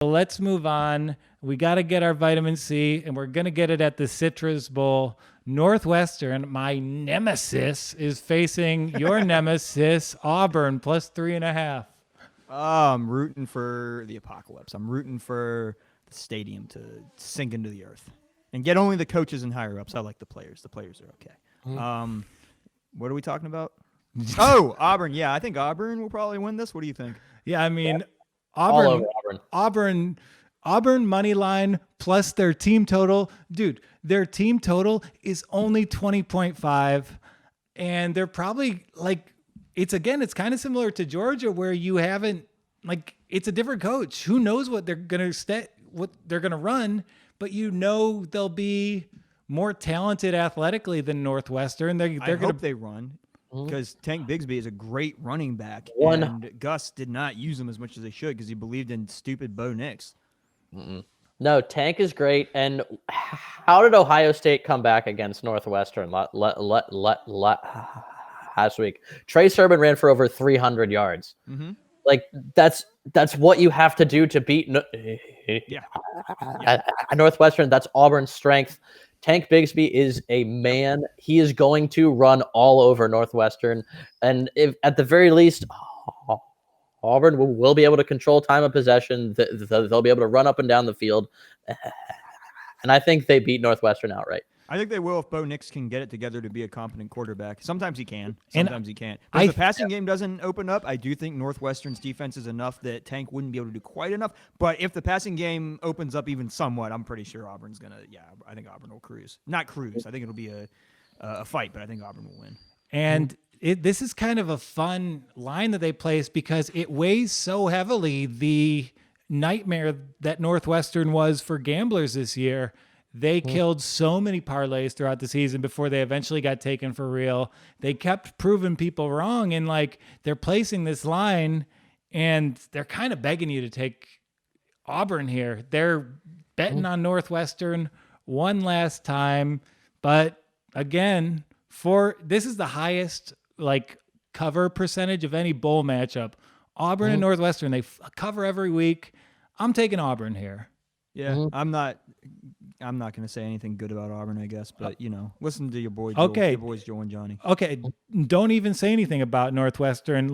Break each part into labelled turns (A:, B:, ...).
A: let's move on. We got to get our vitamin C, and we're going to get it at the Citrus Bowl. Northwestern, my nemesis, is facing your nemesis, Auburn, plus 3.5.
B: I'm rooting for the apocalypse. I'm rooting for the stadium to sink into the earth and get only the coaches and higher-ups. I like the players. The players are okay. What are we talking about? Oh, Auburn. Yeah, I think Auburn will probably win this. What do you think?
A: Yeah, I mean,
C: All over Auburn.
A: Auburn money line plus their team total. Dude, their team total is only 20.5. And they're probably like, it's kind of similar to Georgia where you haven't, like, it's a different coach. Who knows what they're going to run, but they'll be more talented athletically than Northwestern.
B: I hope they run. Because Tank Bigsby is a great running back, and Gus did not use him as much as they should because he believed in stupid Bo Nix.
C: No, Tank is great. And how did Ohio State come back against Northwestern last week? Trey Sermon ran for over 300 yards.
B: Mm-hmm.
C: Like that's what you have to do to beat Northwestern. That's Auburn's strength. Tank Bigsby is a man. He is going to run all over Northwestern. And if at the very least, Auburn will be able to control time of possession. They'll be able to run up and down the field. And I think they beat Northwestern outright.
B: I think they will if Bo Nix can get it together to be a competent quarterback. Sometimes he can. Sometimes he can't. But if the passing game doesn't open up, I do think Northwestern's defense is enough that Tank wouldn't be able to do quite enough. But if the passing game opens up even somewhat, I'm pretty sure Auburn's going to – I think Auburn will cruise. Not cruise. I think it'll be a fight, but I think Auburn will win.
A: And this is kind of a fun line that they place because it weighs so heavily the nightmare that Northwestern was for gamblers this year. They killed so many parlays throughout the season before they eventually got taken for real. They kept proving people wrong, and they're placing this line and they're kind of begging you to take Auburn here. They're betting on Northwestern one last time, but again, this is the highest cover percentage of any bowl matchup. Auburn and Northwestern, they cover every week. I'm taking Auburn here.
B: Yeah, I'm not going to say anything good about Auburn, I guess, but listen to your boy Joel, your boys Joel and Johnny.
A: Okay, don't even say anything about Northwestern.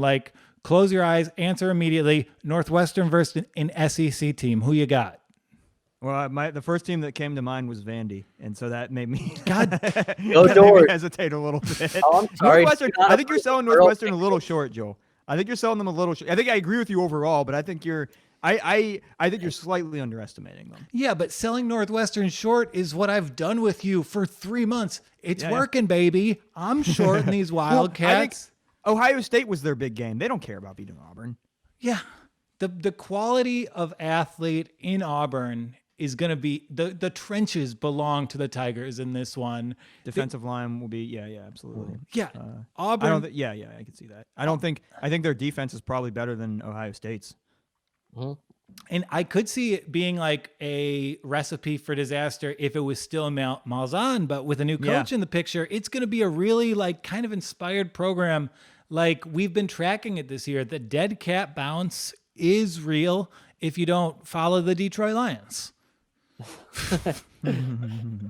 A: Close your eyes, answer immediately. Northwestern versus an SEC team. Who you got?
B: Well, the first team that came to mind was Vandy, and so that made me hesitate a little bit.
C: Oh, I'm sorry.
B: I think you're selling Northwestern a little short, Joel. I think you're selling them a little short. I think I agree with you overall, but I think you're slightly underestimating them.
A: Yeah, but selling Northwestern short is what I've done with you for 3 months. It's working, baby. I'm shorting these Wildcats.
B: Ohio State was their big game. They don't care about beating Auburn.
A: Yeah. The quality of athlete in Auburn is going to be the trenches belong to the Tigers in this one.
B: Defensive line will be absolutely.
A: Yeah. Auburn.
B: I can see that. I think their defense is probably better than Ohio State's.
A: And I could see it being like a recipe for disaster if it was still Malzahn, but with a new coach in the picture, it's going to be a really kind of inspired program. We've been tracking it this year. The dead cat bounce is real if you don't follow the Detroit Lions.